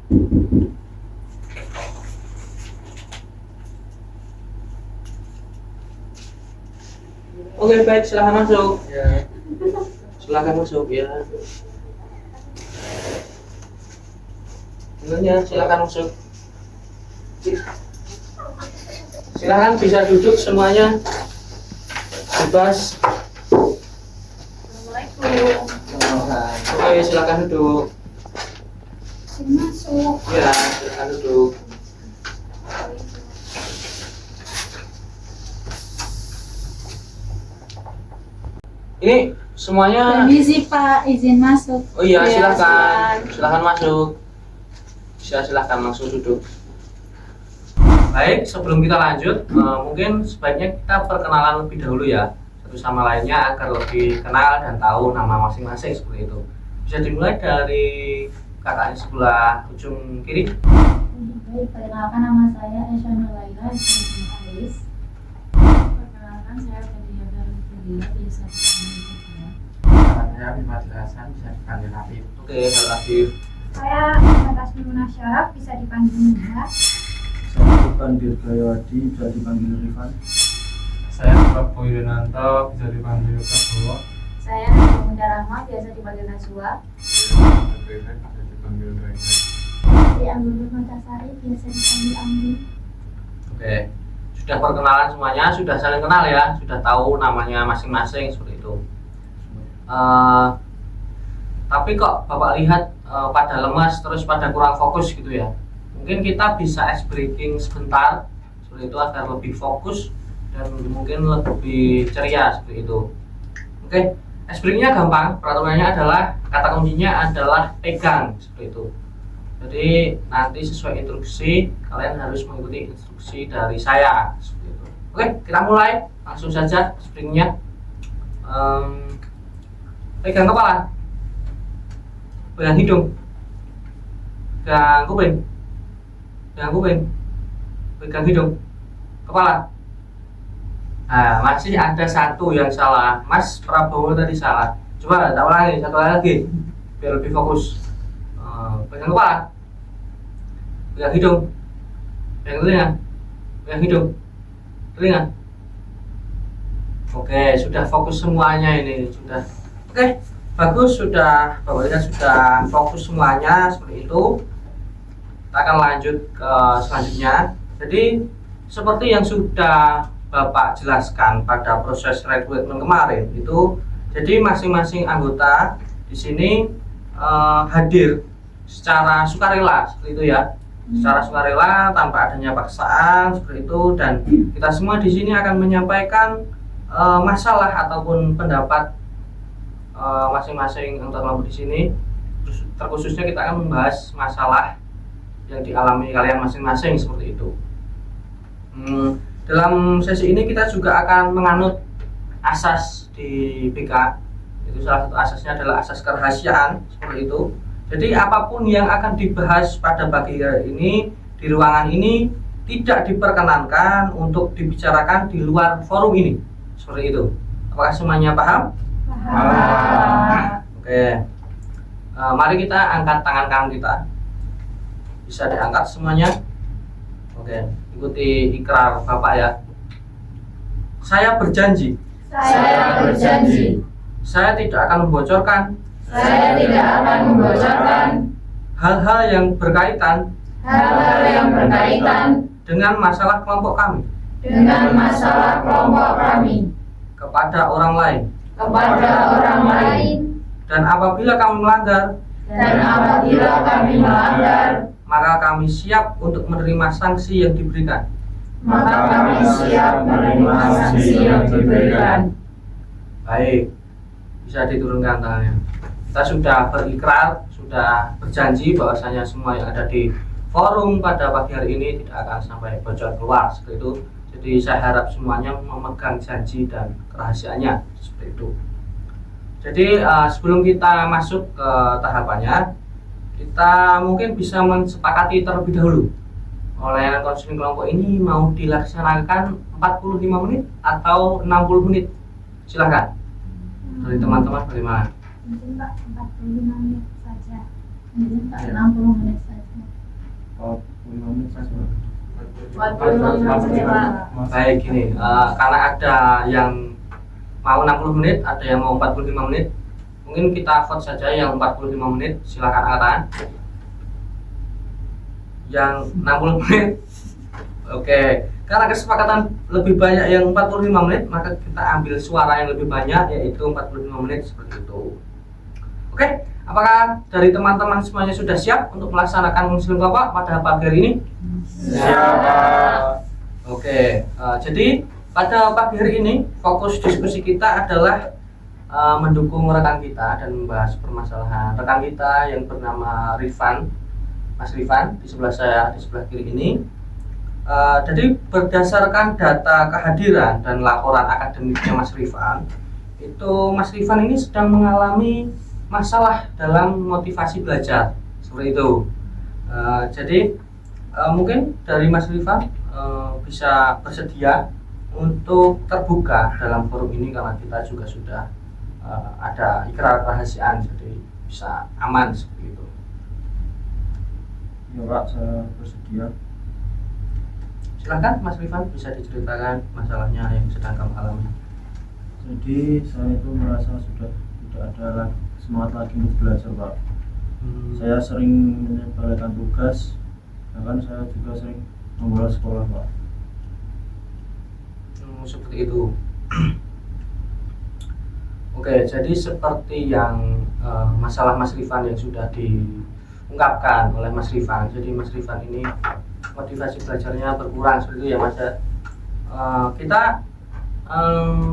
Oke, baik, silahkan masuk. Ya. Silahkan masuk ya. Benernya, silahkan masuk. Silahkan bisa duduk semuanya. Bebas. Assalamualaikum. Oke, silahkan duduk. Masuk. Ya, silahkan duduk. Ini semuanya. Permisi Pak, izin masuk. Oh iya, Ya, silahkan. Silahkan masuk. Silahkan langsung duduk. Baik, sebelum kita lanjut, mungkin sebaiknya kita perkenalan lebih dahulu ya, satu sama lainnya agar lebih kenal dan tahu nama masing-masing seperti itu. Bisa dimulai dari kakaknya sebelah ujung kiri. Baik, perkenalkan nama saya Esha Nurlaila Aris. Perkenalkan saya Fadila Darufudila, biasa dipanggil Fadila. Saya Bima Hasan, bisa dipanggil Afif. Oke, kalau Afif. Saya Ahmad Asmiuna Syaraf, bisa dipanggil Nida. Saya Rifan Dirgayawadi, bisa dipanggil Rifan. Saya Prabowo Yunanto, bisa dipanggil Prabowo. Saya Nadia Munda Rahma, biasa dipanggil Najwa. Rehan, bisa dipanggil Rehan. Saya Anggun Matasari, biasa dipanggil Anggi. Oke, sudah perkenalan semuanya, sudah saling kenal ya, sudah tahu namanya masing-masing seperti itu. Tapi kok Bapak lihat pada lemas terus pada kurang fokus gitu ya. Mungkin kita bisa ice breaking sebentar seperti itu agar lebih fokus dan mungkin lebih ceria seperti itu. Oke, ice breakingnya gampang. Peraturannya adalah, kata kuncinya adalah pegang seperti itu. Jadi nanti sesuai instruksi kalian harus mengikuti instruksi dari saya seperti itu. Oke, kita mulai langsung saja ice breakingnya. Pegang kepala, pegang hidung, pegang kuping, pegang hidung, kepala. Nah, masih ada satu yang salah. Mas Prabowo tadi salah. Coba tak ulangi, satu lagi biar lebih fokus. Pegang kepala, pegang hidung, pegang telinga, pegang hidung, telinga. Oke, sudah fokus semuanya ini sudah. Oke, bagus, sudah Bapak lihat sudah fokus semuanya seperti itu. Kita akan lanjut ke selanjutnya. Jadi seperti yang sudah Bapak jelaskan pada proses rekrutmen kemarin itu, jadi masing-masing anggota di sini hadir secara sukarela seperti itu ya, secara sukarela tanpa adanya paksaan seperti itu, dan kita semua di sini akan menyampaikan masalah ataupun pendapat masing-masing anggota kelompok di sini. Terkhususnya kita akan membahas masalah yang dialami kalian masing-masing seperti itu. Dalam sesi ini kita juga akan menganut asas di BK. Itu salah satu asasnya adalah asas kerahasiaan seperti itu. Jadi apapun yang akan dibahas pada pagi hari ini di ruangan ini tidak diperkenankan untuk dibicarakan di luar forum ini. Seperti itu. Apakah semuanya paham? Oke. Mari kita angkat tangan kanan kita. Bisa diangkat semuanya. Oke, ikuti ikrar Bapak ya. Saya berjanji. Saya berjanji. Saya tidak akan membocorkan. Saya tidak akan membocorkan Hal-hal yang berkaitan hal-hal yang berkaitan dengan masalah kelompok kami dengan masalah kelompok kami kepada orang lain. kepada orang lain, Dan apabila kami melanggar, dan apabila kami melanggar, maka kami siap untuk menerima sanksi yang diberikan. maka kami siap menerima sanksi yang diberikan. Baik, bisa diturunkan tangannya. Kita sudah berikrar, sudah berjanji bahwasanya semua yang ada di forum pada pagi hari ini tidak akan sampai bocor keluar seperti itu. Jadi saya harap semuanya memegang janji dan kerahasiaannya seperti itu. Jadi sebelum kita masuk ke tahapannya, kita mungkin bisa mensepakati terlebih dahulu. Layanan konseling kelompok ini mau dilaksanakan 45 menit atau 60 menit? Silakan. Dari teman-teman bagaimana? Mungkin Pak 45 menit saja. Mungkin Pak 60 menit saja. 45 menit saja. 45 menit, Pak. Baik, gini, karena ada yang mau 60 menit, ada yang mau 45 menit. Mungkin kita vote saja yang 45 menit, silakan angkat tangan. Yang 60 menit. Oke, karena kesepakatan lebih banyak yang 45 menit, maka kita ambil suara yang lebih banyak, yaitu 45 menit seperti itu. Oke, apakah dari teman-teman semuanya sudah siap untuk melaksanakan muslim kelompok pada pagi hari ini? Siap, Pak. Oke, jadi pada pagi hari ini fokus diskusi kita adalah mendukung rekan kita dan membahas permasalahan rekan kita yang bernama Rifan, Mas Rifan di sebelah saya, di sebelah kiri ini. Jadi berdasarkan data kehadiran dan laporan akademiknya Mas Rifan, itu Mas Rifan ini sedang mengalami masalah dalam motivasi belajar seperti itu. Jadi mungkin dari Mas Rifan bisa bersedia untuk terbuka dalam forum ini karena kita juga sudah ada ikrar kerahasiaan, jadi bisa aman seperti itu. Ya Pak, saya bersedia. Silakan Mas Rifan, bisa diceritakan masalahnya yang sedang kamu alami. Jadi saya itu merasa sudah tidak ada semangat lagi untuk belajar Pak. Saya sering menyepelekan tugas, bahkan saya juga sering membolos sekolah Pak. Seperti itu. Oke, jadi seperti yang masalah Mas Rifan yang sudah diungkapkan oleh Mas Rifan. Jadi Mas Rifan ini motivasi belajarnya berkurang seperti itu ya Mas. Kita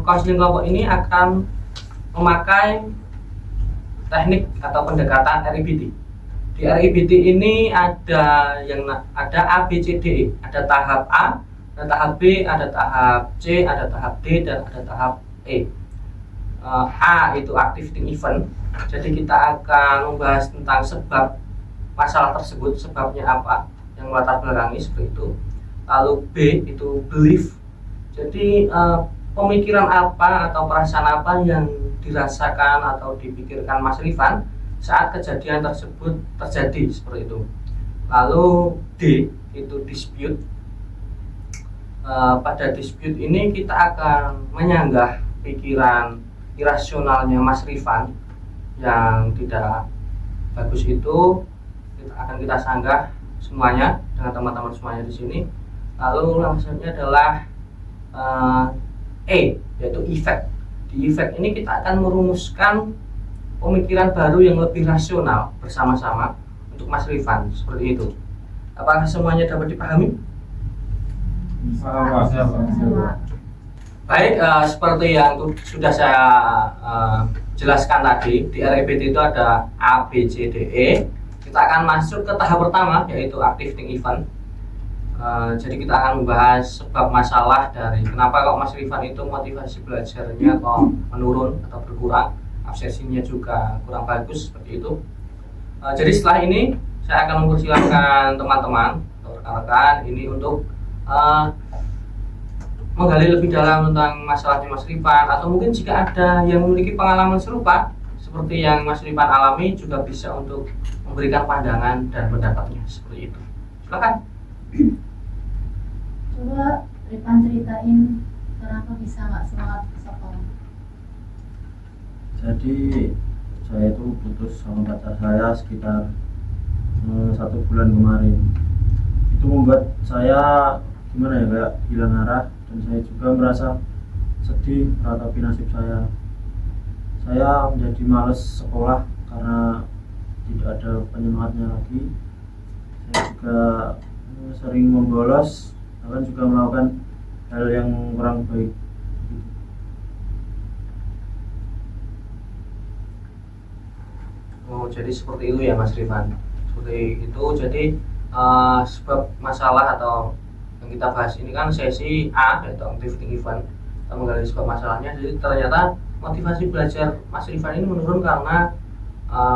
konseling kelompok ini akan memakai teknik atau pendekatan RIBT. Di RIBT ini ada A, B, C, D, E. Ada tahap A, ada tahap B, ada tahap C, ada tahap D, dan ada tahap E. A itu activating event. Jadi kita akan membahas tentang sebab masalah tersebut, sebabnya apa yang melatar belakangi seperti itu. Lalu B itu belief. Jadi pemikiran apa atau perasaan apa yang dirasakan atau dipikirkan Mas Rifan saat kejadian tersebut terjadi seperti itu. Lalu D itu dispute. Pada dispute ini kita akan menyanggah pikiran irasionalnya Mas Rifan yang tidak bagus itu akan kita sanggah semuanya dengan teman-teman semuanya di sini. Lalu langsungnya adalah E yaitu effect. Di effect ini kita akan merumuskan pemikiran baru yang lebih rasional bersama-sama untuk Mas Rifan seperti itu. Apakah semuanya dapat dipahami? Baik, seperti yang sudah saya jelaskan tadi, di RIBT itu ada A, B, C, D, E. Kita akan masuk ke tahap pertama yaitu activating event. Jadi kita akan membahas sebab masalah dari kenapa kok Mas Rifan itu motivasi belajarnya kok menurun atau berkurang, absensinya juga kurang bagus seperti itu. Jadi setelah ini saya akan mempersilahkan teman-teman atau rekan-rekan ini untuk menggali lebih dalam tentang masalahnya Mas Rifan, atau mungkin jika ada yang memiliki pengalaman serupa seperti yang Mas Rifan alami juga bisa untuk memberikan pandangan dan pendapatnya seperti itu. Silakan. Coba Rifan ceritain kenapa bisa nggak semangat ke sekolah. Jadi saya itu putus sama pacar saya sekitar 1 bulan kemarin. Itu membuat saya gimana ya, kayak hilang arah, dan saya juga merasa sedih meratapi nasib saya. Saya menjadi males sekolah karena tidak ada penyemangatnya lagi. Saya juga sering membolos, bahkan juga melakukan hal yang kurang baik. Oh, jadi seperti itu ya Mas Rifan. Seperti itu. Jadi sebab masalah atau yang kita bahas ini kan sesi A yaitu activating event. Kita menggali sebab masalahnya. Jadi ternyata motivasi belajar Mas Rifan ini menurun karena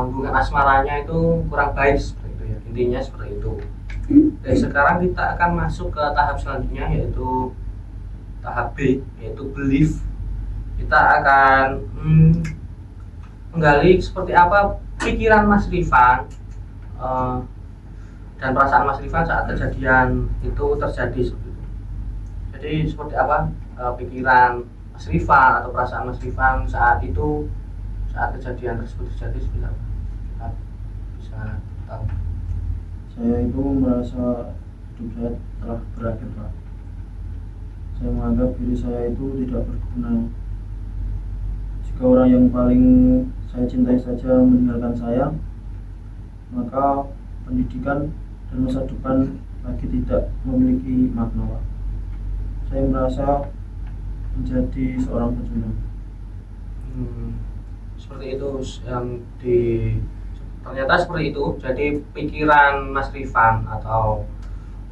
hubungan asmaranya itu kurang baik seperti itu ya. Intinya seperti itu. Dan sekarang kita akan masuk ke tahap selanjutnya yaitu tahap B yaitu belief. Kita akan menggali seperti apa pikiran Mas Rifan dan perasaan Mas Rifan saat kejadian itu terjadi seperti itu. Jadi seperti apa pikiran Mas Rifan atau perasaan Mas Rifan saat itu, saat kejadian tersebut terjadi seperti apa? Kita bisa tahu. Saya itu merasa hidup saya telah berakhir, Pak. Saya menganggap diri saya itu tidak berguna. Jika orang yang paling saya cintai saja meninggalkan saya, maka pendidikan dan masa depan lagi tidak memiliki makna, Pak. Saya merasa menjadi seorang pecundang. Seperti itu yang ternyata seperti itu. Jadi pikiran Mas Rifan atau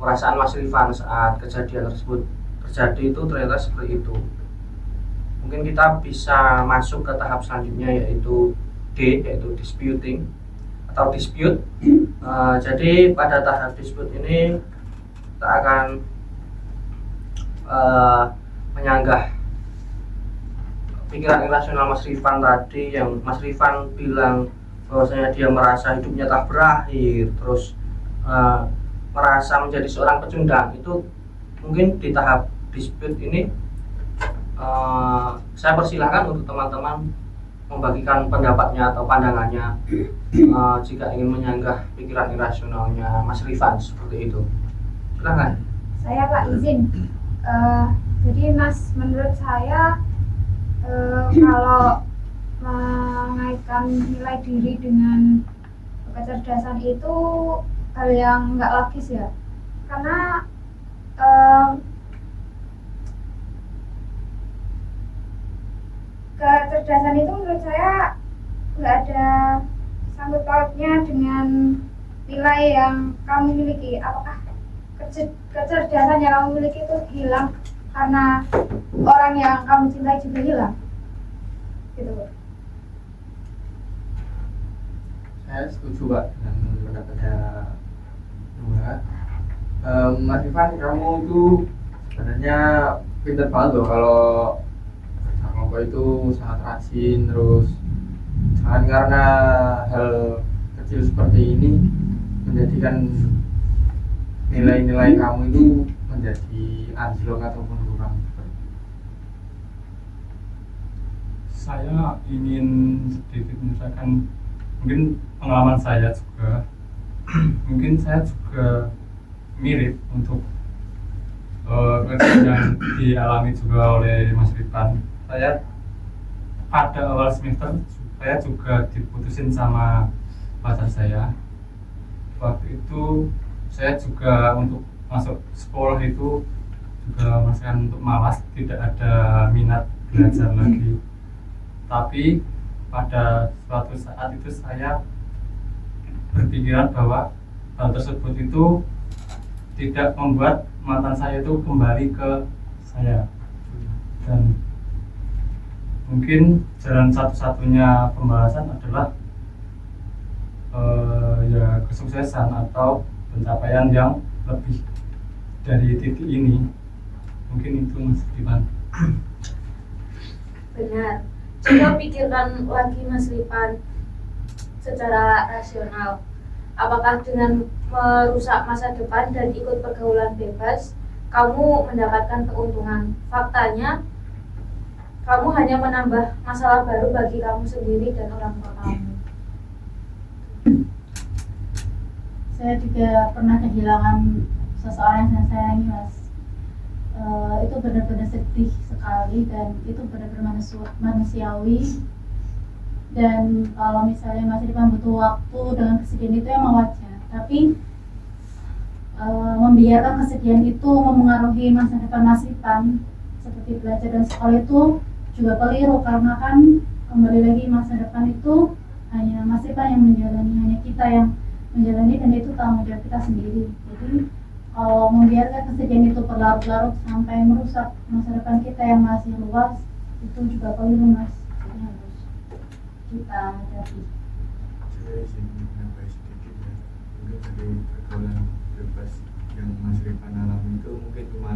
perasaan Mas Rifan saat kejadian tersebut terjadi itu ternyata seperti itu. Mungkin kita bisa masuk ke tahap selanjutnya, yaitu D, yaitu disputing atau dispute. Jadi pada tahap dispute ini kita akan menyanggah pikiran irasional Mas Rifan tadi, yang Mas Rifan bilang bahwasanya dia merasa hidupnya tak berakhir, terus merasa menjadi seorang pecundang. Itu mungkin di tahap dispute ini saya persilahkan untuk teman-teman membagikan pendapatnya atau pandangannya jika ingin menyanggah pikiran irasionalnya Mas Rifan seperti itu. Silakan. Saya Pak izin. Jadi Mas, menurut saya kalau mengaitkan nilai diri dengan kecerdasan itu hal yang nggak logis ya, karena kecerdasan itu menurut saya nggak ada sangkut pautnya dengan nilai yang kamu miliki. Apakah kecerdasan yang kamu miliki itu hilang karena orang yang kamu cintai juga hilang? Gitu. Saya setuju Pak dengan pendapatnya dua. Mas Rifan, kamu itu sebenarnya pintar banget loh kalau kelompok itu sangat rajin, terus jangan karena hal kecil seperti ini menjadikan nilai-nilai kamu itu menjadi anjlok ataupun kurang. Saya ingin sedikit menceritakan mungkin pengalaman saya juga. Mungkin saya juga mirip untuk yang dialami juga oleh Mas Rifan. Saya pada awal semester saya juga diputusin sama pacar saya. Waktu itu saya juga untuk masuk sekolah itu juga merasakan untuk malas, tidak ada minat belajar lagi. Tapi pada suatu saat itu saya berpikiran bahwa hal tersebut itu tidak membuat mantan saya itu kembali ke saya, dan mungkin jalan satu-satunya pembahasan adalah ya kesuksesan atau pencapaian yang lebih dari titik ini. Mungkin itu Mas Rifan. Benar. Coba pikirkan lagi Mas Rifan secara rasional. Apakah dengan merusak masa depan dan ikut pergaulan bebas, kamu mendapatkan keuntungan? Faktanya, kamu hanya menambah masalah baru bagi kamu sendiri dan orang tua kamu. Saya juga pernah kehilangan seseorang yang saya sayangi, Mas. Itu benar-benar sedih sekali dan itu benar-benar manusiawi. Dan kalau misalnya Mas Rifan butuh waktu dengan kesedihan itu emang wajar, tapi membiarkan kesedihan itu memengaruhi masa depan Mas Rifan seperti belajar dan sekolah itu juga keliru, karena kan kembali lagi masa depan itu hanya Mas Rifan yang menjalani, hanya kita yang menjalani, dan itu tanggung jawab kita sendiri. Jadi kalau membiarkan kesedihan itu berlarut-larut sampai merusak masa depan kita yang masih luas, itu juga keliru, Mas. Jadi harus kita hadapi. Saya izin menambah sedikit ya. Mungkin dari pergaulan bebas yang Mas Rifan alami itu mungkin cuma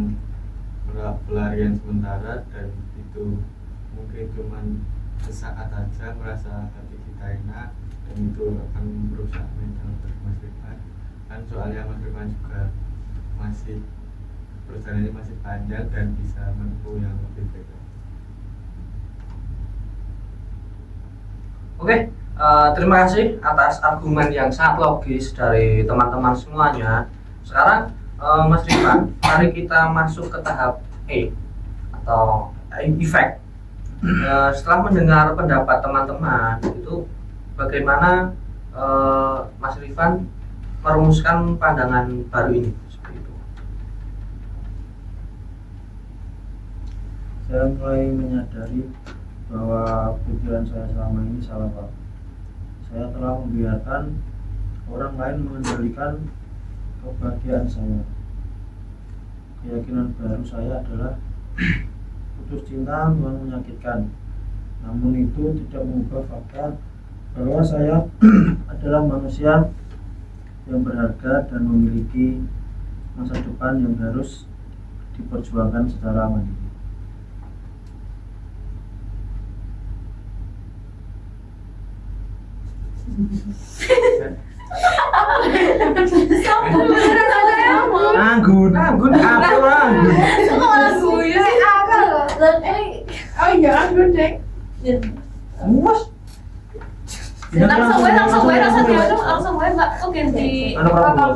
pelarian sementara, dan itu mungkin cuma sesaat aja merasa hati kita enak, dan itu akan merusak mental dari Mas Rifan. kan soalnya Mas Rifan juga masih perjalanannya masih panjang dan bisa menempuh yang lebih baik. Oke, terima kasih atas argumen yang sangat logis dari teman-teman semuanya. Sekarang Mas Rifan, mari kita masuk ke tahap E atau effect. Setelah mendengar pendapat teman-teman itu, bagaimana Mas Rifan merumuskan pandangan baru ini seperti itu? Saya mulai menyadari bahwa pikiran saya selama ini salah, Pak. Saya telah membiarkan orang lain mengendalikan kebahagiaan saya. Keyakinan baru saya adalah putus cinta memang menyakitkan, namun itu tidak mengubah fakta bahwa saya adalah manusia yang berharga dan memiliki masa depan yang harus diperjuangkan secara mandiri. Anggun apa Anggun? Oh iya, anggun deh. Mus. Langsung gue Mbak, kok ganti Mana Prabowo?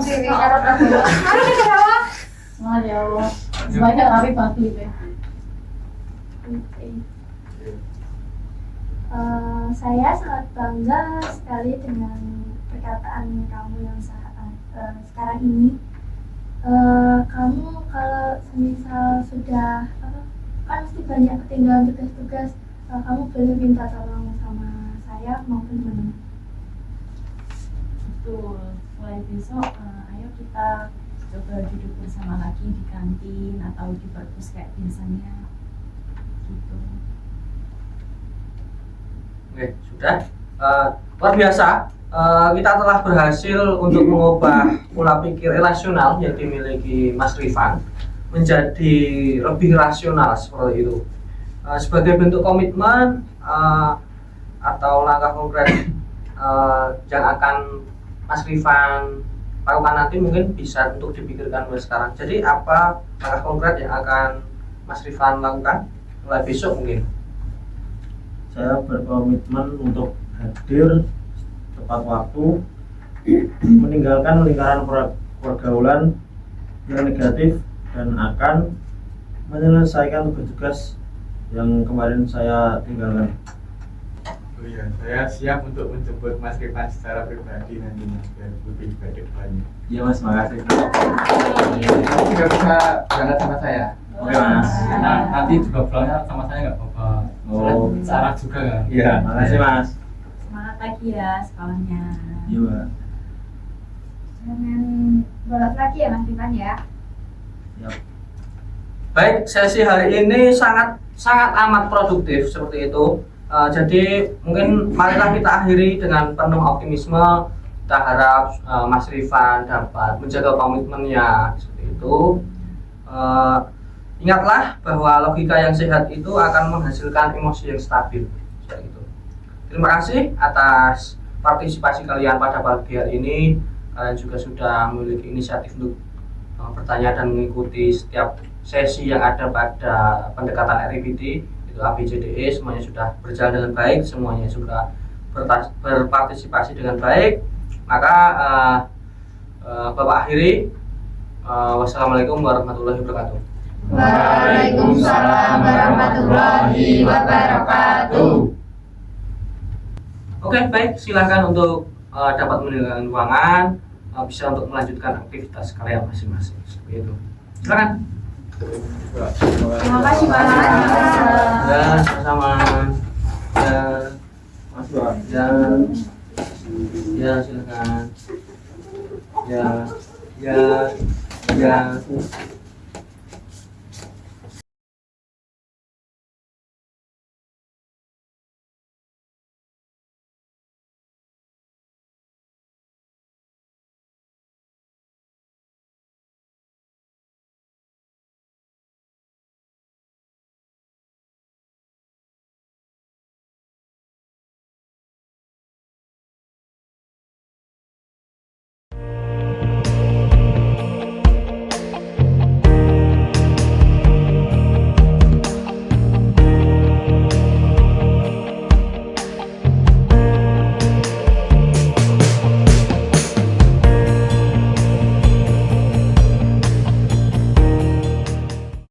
Semangat ya Allah. Sebaiknya Rabi bantu itu ya. Saya sangat bangga sekali dengan perkataan kamu yang sekarang ini. Kamu kalau semisal sudah kan mesti banyak ketinggalan tugas-tugas, kamu boleh minta tolong sama saya maupun teman-teman. Betul. Mulai besok, ayo kita coba duduk bersama lagi di kantin atau di perpus kayak biasanya. Gitu. Oke, sudah. Luar biasa. Kita telah berhasil untuk mengubah pola pikir relasional yang dimiliki Mas Rifan menjadi lebih rasional seperti itu. Sebagai bentuk komitmen atau langkah konkret yang akan Mas Rifan lakukan nanti mungkin bisa untuk dipikirkan mulai sekarang. Jadi apa langkah konkret yang akan Mas Rifan lakukan mulai besok mungkin? Saya berkomitmen untuk hadir tepat waktu, meninggalkan lingkaran pergaulan yang negatif, dan akan menyelesaikan tugas-tugas yang kemarin saya tinggalkan. Oh iya, saya siap untuk menjemput Mas Rifan secara pribadi nantinya biar lebih baik ke depannya. Iya Mas, makasih. Kamu juga bisa berangkat sama saya. Oke Mas. Nah, nanti juga pulangnya sama saya nggak apa-apa. Oh. Searah juga kan? Iya, makasih Mas. Semangat lagi ya sekolahnya. Iya Pak. Jangan bolos lagi ya Mas Rifan ya. Siap. Baik, sesi hari ini sangat amat produktif seperti itu. Jadi mungkin marilah kita akhiri dengan penuh optimisme. Kita harap Mas Rifan dapat menjaga komitmennya seperti itu. Ingatlah bahwa logika yang sehat itu akan menghasilkan emosi yang stabil seperti itu. Terima kasih atas partisipasi kalian pada pagi hari ini. Kalian juga sudah memiliki inisiatif untuk bertanya dan mengikuti setiap sesi yang ada pada pendekatan RIPD itu ABCDE. Semuanya sudah berjalan dengan baik, semuanya juga berpartisipasi dengan baik. Maka Bapak akhiri. Wassalamualaikum warahmatullahi wabarakatuh. Waalaikumsalam warahmatullahi wabarakatuh. Oke, baik, silakan untuk dapat meninggalkan ruangan, bisa untuk melanjutkan aktivitas kalian masing-masing seperti itu. Silakan. Terima kasih Pak. Ya, sama-sama. Ya, Mas Bang. ya, silakan. Ya,